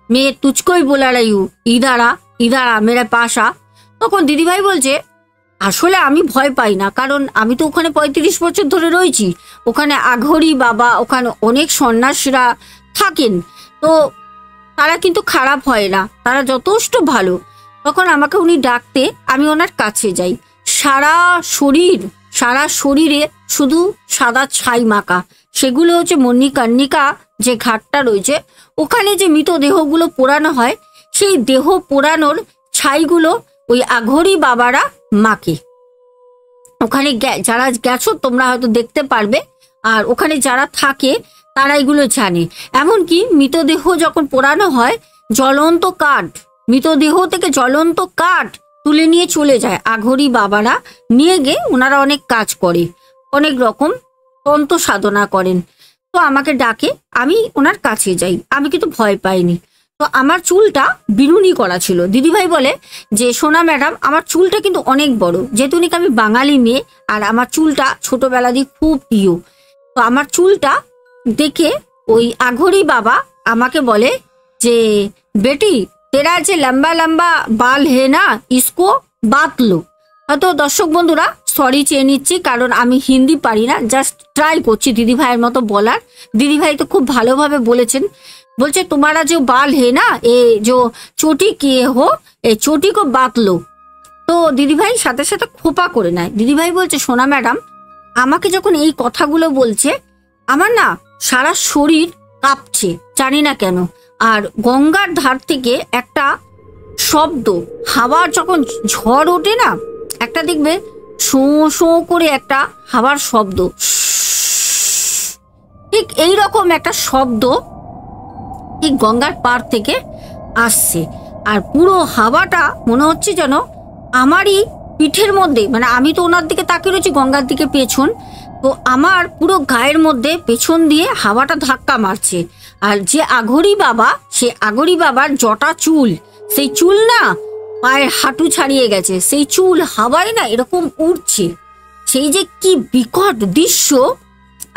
मैं तुझको ही बुला रही हूँ, इधर आ मेरे पास आ। তখন দিদিভাই বলছে আসলে আমি ভয় পাই না, কারণ আমি তো ওখানে 35 বছর ধরে রয়েছি, ওখানে আঘরি বাবা, ওখানে অনেক সন্ন্যাসীরা থাকেন, তো তারা কিন্তু খারাপ হয় না, তারা যথেষ্ট ভালো। তখন আমাকে উনি ডাকতে আমি ওনার কাছে যাই, সারা শরীরে শুধু সাদা ছাই মাখা, সেগুলো হচ্ছে মণিকর্ণিকা যে ঘাটটা রয়েছে, ওখানে যে মৃতদেহগুলো পোড়ানো হয়, সেই দেহ পোড়ানোর ছাইগুলো ওই আঘরি বাবারা মাকে। ওখানে যারা গেছো তোমরা হয়তো দেখতে পারবে, আর ওখানে যারা থাকে তারা এগুলো জানে। এমনকি মৃতদেহ যখন পোড়ানো হয়, জ্বলন্ত কাঠ, মৃতদেহ থেকে জ্বলন্ত কাঠ তুলে নিয়ে চলে যায় আঘরি বাবারা, নিয়ে গিয়ে ওনারা অনেক কাজ করে, অনেক রকম তন্ত্র সাধনা করেন। তো আমাকে ডাকে, আমি ওনার কাছে যাই, আমি কিন্তু ভয় পাইনি। তো আমার চুলটা বিনুনি করা ছিল। দিদিভাই বলে যে সোনা ম্যাডাম আমার চুলটা কিন্তু অনেক বড়, যেহেতু নাকি আমি বাঙালি মেয়ে, আর আমার চুলটা ছোটবেলা দিয়ে খুব প্রিয়। তো আমার চুলটা দেখে ওই আঘরি বাবা আমাকে বলে যে বেটি তেরা যে লম্বা লম্বা বাল হে না, ইসকো বাত লো। হয়তো দর্শক বন্ধুরা সরি চেয়ে নিচ্ছি, কারণ আমি হিন্দি পারি না, জাস্ট ট্রাই করছি দিদিভাইয়ের মতো বলার। দিদিভাই তো খুব ভালোভাবে বলেছেন, বলছে তোমারা যে বাল হে না, এ जो চটি কিয়ে হো, এই চটি কো বাত লো। তো দিদিভাই সাথে সাথে খোপা করে নেয়। দিদিভাই বলছে সোনা ম্যাডাম আমাকে যখন এই কথাগুলো বলছে, আমার না সারা শরীর কাঁপছে, জানি না কেন। আর গঙ্গার ধার থেকে একটা শব্দ, হাওয়ার যখন ঝড় ওঠে না, একটা দেখবে শো শো করে একটা হাওয়ার শব্দ, ঠিক এইরকম একটা শব্দ ঠিক গঙ্গার পার থেকে আসছে। আর পুরো হাওয়াটা মনে হচ্ছে যেন আমারই পিঠের মধ্যে, মানে আমি তো ওনার দিকে তাকিয়ে রয়েছি, গঙ্গার দিকে পেছন, তো আমার পুরো গায়ের মধ্যে পেছন দিয়ে হাওয়াটা ধাক্কা মারছে। আর যে আঘরি বাবা, সে আঘরি বাবার জটা চুল, সেই চুল না পায়ের হাঁটু ছাড়িয়ে গেছে, সেই চুল হাওয়ায় না এরকম উড়ছে। সেই যে কি বিকট দৃশ্য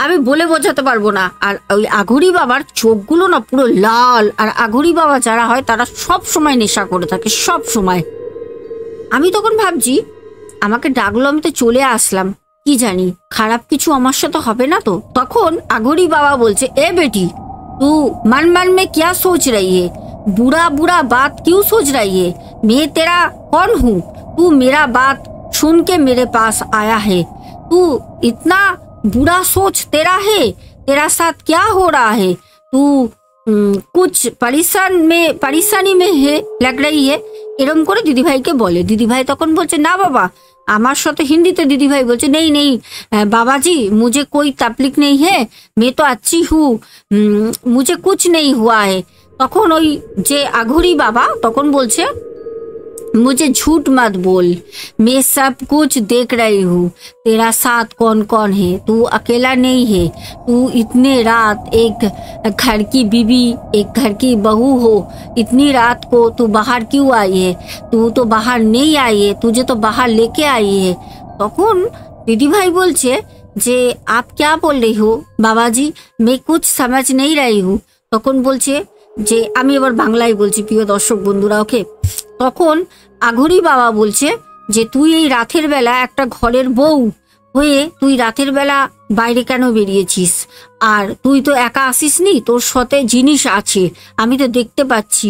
আমি বলে বোঝাতে পারবো না। আর ওই আঘরি বাবার চোখগুলো না পুরো লাল, আর আঘরি বাবা যারা হয় তারা সব সময় নেশা করে থাকে, সব সময়। আমি তখন ভাবছি আমাকে ডাকলো, আমি তো চলে আসলাম, কি জানি খারাপ কিছু আমার সাথে হবে না তো। তখন আঘরি বাবা বলছে এ বেটি तू मन मन में क्या सोच रही है, बुरा बुरा बात क्यों सोच रही है, मैं तेरा कौन हूँ, तू मेरा बात सुन के मेरे पास आया है, तू इतना बुरा सोच तेरा है, तेरा साथ क्या हो रहा है, तू कुछ परेशानी में है लग रही है, এরম করে দিদিভাইকে বলে। দিদিভাই তখন বলছে না বাবা, আমার সাথে হিন্দিতে দিদিভাই বলছে নেই নেই বাবাজি मुझे कोई तकलीफ नहीं है, मैं तो अच्छी हूँ, मुझे कुछ नहीं हुआ है। তখন ওই যে আঘরি বাবা তখন বলছে मुझे झूठ मत बोल, मैं सब कुछ देख रही हूँ, तेरा साथ कौन कौन है, तू अकेला नहीं है, तू इतने रात एक घर की बीवी, एक घर की बहू हो, इतनी रात को तू बाहर क्यों आई है, तू तो बाहर नहीं आई है, तुझे तो बाहर लेके आई है। তখন दीदी भाई बोलছে যে आप क्या बोल रही हो बाबाजी, मैं कुछ समझ नहीं रही हूँ। তখন বলছে যে আমি এবার বাংলায় বলছি প্রিয় দর্শক বন্ধুরা, ওকে। তখন আঘরি বাবা বলছে যে তুই এই রাতের বেলা একটা ঘরের বউ হয়ে তুই রাতের বেলা বাইরে কেন বেরিয়েছিস, আর তুই তো একা আসিসনি, তোর সাথে জিনিস আছে, আমি তো দেখতে পাচ্ছি,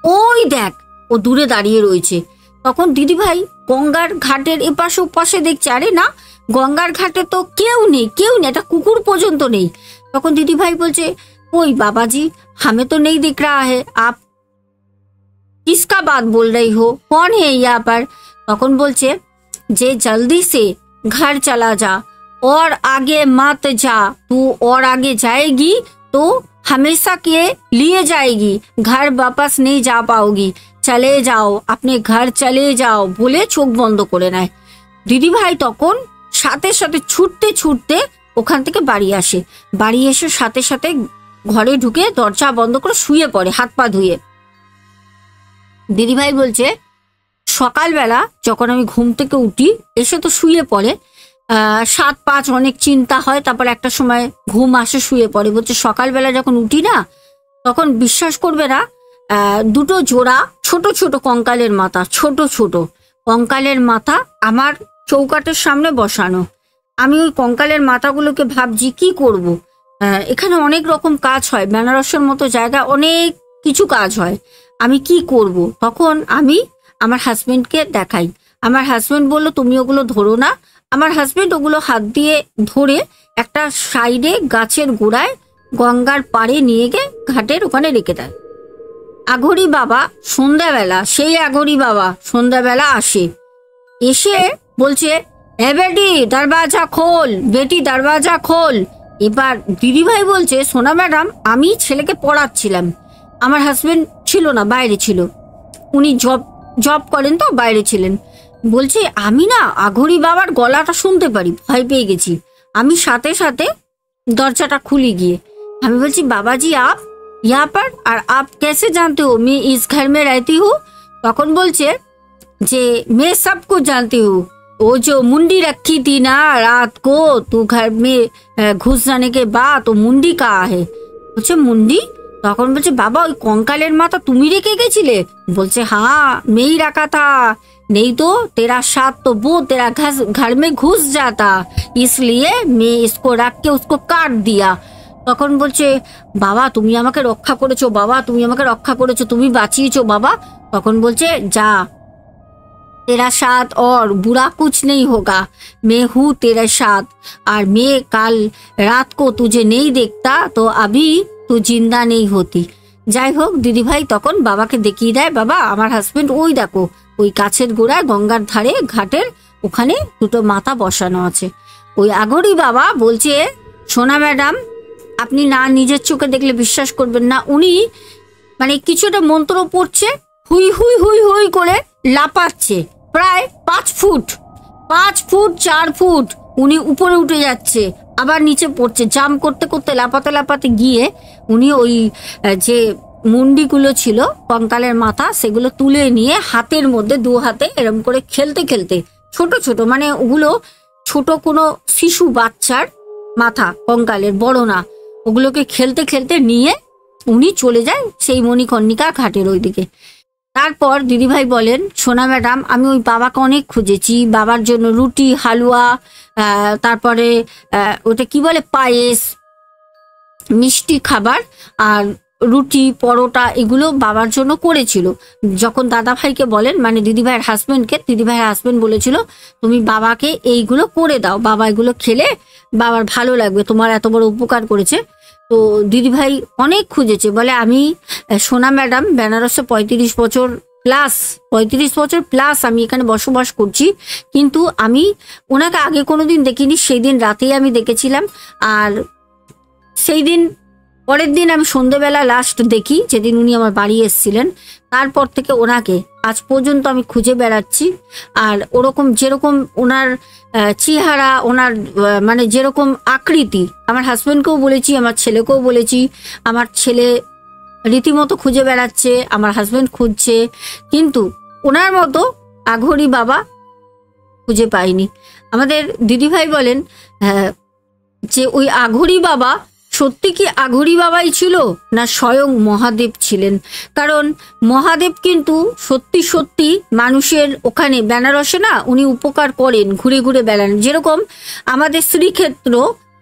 ওই দেখ ও দূরে দাঁড়িয়ে রয়েছে। তখন দিদিভাই গঙ্গার ঘাটের এপাশে ওপাশে দেখছে, আরে না, গঙ্গার ঘাটে তো কেউ নেই, একটা কুকুর পর্যন্ত নেই। তখন দিদিভাই বলছে, ওই বাবাজি, हमें तो नहीं दिख रहा है, आप किसका बात बोल रही हो, कौन है यहाँ पर? তখন বলছে যে जल्दी से घर चला जा और आगे मत जा, तू और आगे जाएगी तो हमेशा के लिए जाएगी, घर वापस नहीं जा पाओगी, চলে যাও, আপনি ঘর চলে যাও বলে চোখ বন্ধ করে নেয়। দিদিভাই তখন সাথে সাথে ছুটতে ছুটতে ওখান থেকে বাড়ি আসে। বাড়ি এসে সাথে সাথে ঘরে ঢুকে দরজা বন্ধ করে শুয়ে পড়ে হাত পা ধুয়ে। দিদিভাই বলছে, সকালবেলা যখন আমি ঘুম থেকে উঠি, এসে তো শুয়ে পড়ে, 7-5 অনেক চিন্তা হয়, তারপর একটা সময় ঘুম আসে, শুয়ে পড়ে। বলছে সকালবেলা যখন উঠি না, তখন বিশ্বাস করবে না, দুটো জোড়া ছোট ছোট কঙ্কালের মাথা, ছোট ছোট কঙ্কালের মাথা আমার চৌকাটের সামনে বসানো। আমি ওই কঙ্কালের মাথাগুলোকে ভাবছি কি করব। এখানে অনেক রকম কাজ হয়, বেনারসের মতো জায়গা অনেক কিছু কাজ হয়, আমি কি করব। তখন আমি আমার হাজবেন্ডকে দেখাই। আমার হাজবেন্ড বললো, তুমি ওগুলো ধরো না। আমার হাজবেন্ড ওগুলো হাত দিয়ে ধরে একটা সাইডে গাছের গোড়ায় গঙ্গার পাড়ে নিয়ে গিয়ে ঘাটের ওখানে রেখে দেয়। আঘরি বাবা সন্ধ্যাবেলা, সেই আঘরি বাবা সন্ধ্যাবেলা আসে, এসে বলছে, এ বেটি দরওয়াজা খোল, বেটি দরওয়াজা খোল। এবার দিদিভাই বলছে, সোনা ম্যাডাম, আমি ছেলেকে পড়াচ্ছিলাম, আমার হাজবেন্ড ছিল না, বাইরে ছিল, উনি জব করেন তো বাইরে ছিলেন। বলছে আমি না আঘরি বাবার গলাটা শুনতে পারি, ভয় পেয়ে গেছি। আমি সাথে সাথে দরজাটা খুলি গিয়ে আমি বলছি, বাবাজি আপ यहाँ पर, और आप कैसे जानते हो मैं इस घर में रहती हूँ? তখন বলছে যে मैं सब कुछ जानती हूँ, वो जो मुंडी रखी थी ना रात को तू घर में घुस जाने के बाद, तो मुंडी कहाँ है? বলছে মুন্ডি? তখন বলছে, বাবা ওই কঙ্কালের মাথা তুমি রেখে গেছিলে? বলছে हाँ मैं ही रखा था, नहीं तो तेरा साथ तो वो तेरा घर में घुस जाता, इसलिए मैं इसको रख के उसको काट दिया। তখন বলছে, বাবা তুমি আমাকে রক্ষা করেছো, বাবা তুমি আমাকে রক্ষা করেছো, তুমি বাঁচিয়েছো বাবা। তখন বলছে, যা, तेरा साथ और बुरा कुछ नहीं होगा, मैं हूँ तेरे साथ, और मैं कल रात को तुझे नहीं देखता तो अभी तू जिंदा नहीं होती। যাই হোক, দিদিভাই তখন বাবাকে দেখিয়ে দেয়, বাবা আমার হাজবেন্ড ওই দেখো ওই গাছের গোড়ায় গঙ্গার ধারে ঘাটের ওখানে দুটো মাথা বসানো আছে। ওই আঘরি বাবা বলছে, সোনা ম্যাডাম, আপনি না নিজের চোখে দেখলে বিশ্বাস করবেন না, উনি মানে কিছুটা মন্ত্র পড়ছে, হুই হুই হুই হুই করে লাপাচ্ছে, প্রায় 5 ফুট 4 ফুট উনি উপরে উঠে যাচ্ছে, আবার নিচে পড়ছে, জাম্প করতে করতে লাপাতে লাপাতে গিয়ে উনি ওই যে মুন্ডিগুলো ছিল কঙ্কালের মাথা, সেগুলো তুলে নিয়ে হাতের মধ্যে 2 হাতে এরম করে খেলতে খেলতে, ছোট ছোট মানে ওগুলো ছোট কোনো শিশু বাচ্চার মাথা, কঙ্কালের, বড় না, ওগুলোকে খেলতে খেলতে নিয়ে উনি চলে যায় সেই মণিকর্ণিকা ঘাটের ওইদিকে। তারপর দিদিভাই বলেন, সোনা ম্যাডাম আমি ওই বাবাকে অনেক খুঁজেছি, বাবার জন্য রুটি হালুয়া, তারপরে ওটা কি বলে পায়েস, মিষ্টি খাবার আর রুটি পরোটা এগুলো বাবার জন্য করেছিল। যখন দাদা ভাইকে বলেন, মানে দিদিভাইয়ের হাজবেন্ডকে, দিদিভাইয়ের হাজবেন্ড বলেছিল তুমি বাবাকে এইগুলো করে দাও, বাবা এগুলো খেলে বাবার ভালো লাগবে, তোমার এত বড় উপকার করেছে। তো দিদিভাই অনেক খুঁজেছে, বলে আমি সোনা ম্যাডাম বেনারসে 35 বছর প্লাস আমি এখানে বসবাস করছি, কিন্তু আমি ওনাকে আগে কোনোদিন দেখিনি, সেই দিন রাতেই আমি দেখেছিলাম। আর সেই দিন পরের দিন আমি সন্ধ্যেবেলা লাস্ট দেখি, যেদিন উনি আমার বাড়ি এসেছিলেন, তারপর থেকে ওনাকে আজ পর্যন্ত আমি খুঁজে বেড়াচ্ছি। আর ওরকম যেরকম ওনার চেহারা, ওনার মানে যেরকম আকৃতি, আমার হাজবেন্ডকেও বলেছি, আমার ছেলেকেও বলেছি, আমার ছেলে রীতিমতো খুঁজে বেড়াচ্ছে, আমার হাজবেন্ড খুঁজছে, কিন্তু ওনার মতো আঘরি বাবা খুঁজে পাইনি। আমাদের দিদিভাই বলেন যে ওই আঘরি বাবা সত্যি কি আঘরি বাবাই ছিল না স্বয়ং মহাদেব ছিলেন? কারণ মহাদেব কিন্তু সত্যি সত্যি মানুষের ওখানে বেনারসে না উনি উপকার করেন, ঘুরে ঘুরে বেড়ান। যেরকম আমাদের শ্রীক্ষেত্র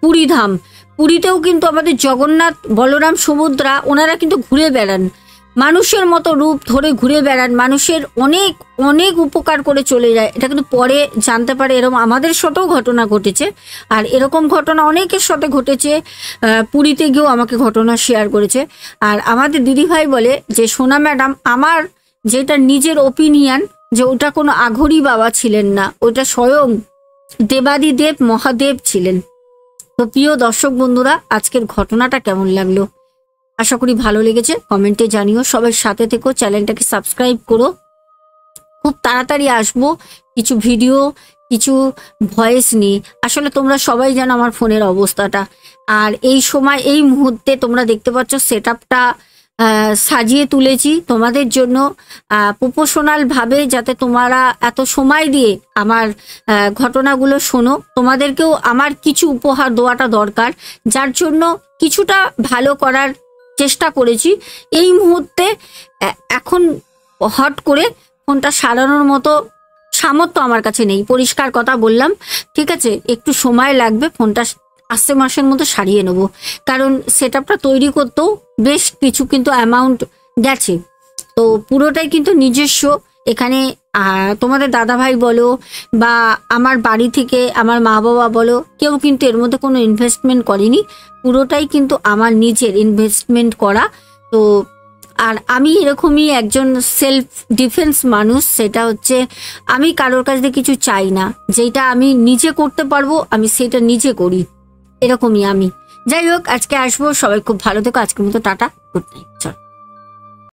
পুরীধাম, পুরীতেও কিন্তু আমাদের জগন্নাথ বলরাম সুভদ্রা ওনারা কিন্তু ঘুরে বেড়ান। মানুষের মতো রূপ ধরে ঘুরে বেড়ান, মানুষের অনেক অনেক উপকার করে চলে যায়। এটা কিন্তু পরে জানতে পারে এরকম আমাদের সাথেও ঘটনা ঘটেছে, আর এরকম ঘটনা অনেকের সাথে ঘটেছে। পুরীতে গিয়েও আমাকে ঘটনা শেয়ার করেছে। আর আমাদের দিদিভাই বলে যে সোনা ম্যাডাম, আমার যেটা নিজের ওপিনিয়ন, যে ওটা কোনো আঘরি বাবা ছিলেন না, ওটা স্বয়ং দেবাদিদেব মহাদেব ছিলেন। তো প্রিয় দর্শক বন্ধুরা, আজকের ঘটনাটা কেমন লাগলো আশা করি ভালো লেগেছে, কমেন্টে জানিও। সবাই সাথে থেকো, চ্যানেলটাকে সাবস্ক্রাইব করো। খুব তাড়াতাড়ি আসবো কিছু ভিডিও, কিছু ভয়েস নিয়ে। আসলে তোমরা সবাই জানো আমার ফোনের অবস্থাটা, আর এই সময় এই মুহূর্তে তোমরা দেখতে পাচ্ছ সেট আপটা সাজিয়ে তুলেছি তোমাদের জন্য প্রফেশনাল ভাবে, যাতে তোমরা এত সময় দিয়ে আমার ঘটনাগুলো শোনো। তোমাদেরকেও আমার কিছু উপহার দেওয়াটা দরকার, যার জন্য কিছুটা ভালো করার চেষ্টা করেছি। এই মুহূর্তে এখন হট করে ফোনটা সারানোর মতো সামর্থ্য আমার কাছে নেই, পরিষ্কার কথা বললাম, ঠিক আছে? একটু সময় লাগবে, ফোনটা আস্তে মাসের মধ্যে সারিয়ে নেব, কারণ সেট আপটা তৈরি করতেও বেশ কিছু কিন্তু অ্যামাউন্ট গেছে। তো পুরোটাই কিন্তু নিজস্ব। এখানে তোমাদের দাদাভাই বলো বা আমার বাড়ি থেকে আমার মা বাবা বলো, কেউ কিন্তু এর মধ্যে কোনো ইনভেস্টমেন্ট করেনি, পুরোটাই কিন্তু আমার নিজের ইনভেস্টমেন্ট করা। তো আর আমি এরকমই একজন সেলফ ডিফেন্স মানুষ, সেটা হচ্ছে আমি কারোর কাছ থেকে কিছু চাই না, যেটা আমি নিজে করতে পারবো আমি সেটা নিজে করি, এরকমই আমি। যাই হোক, আজকে আসবো, সবাই খুব ভালো থেকো। আজকের মতো টাটা, গুড নাইট, চল।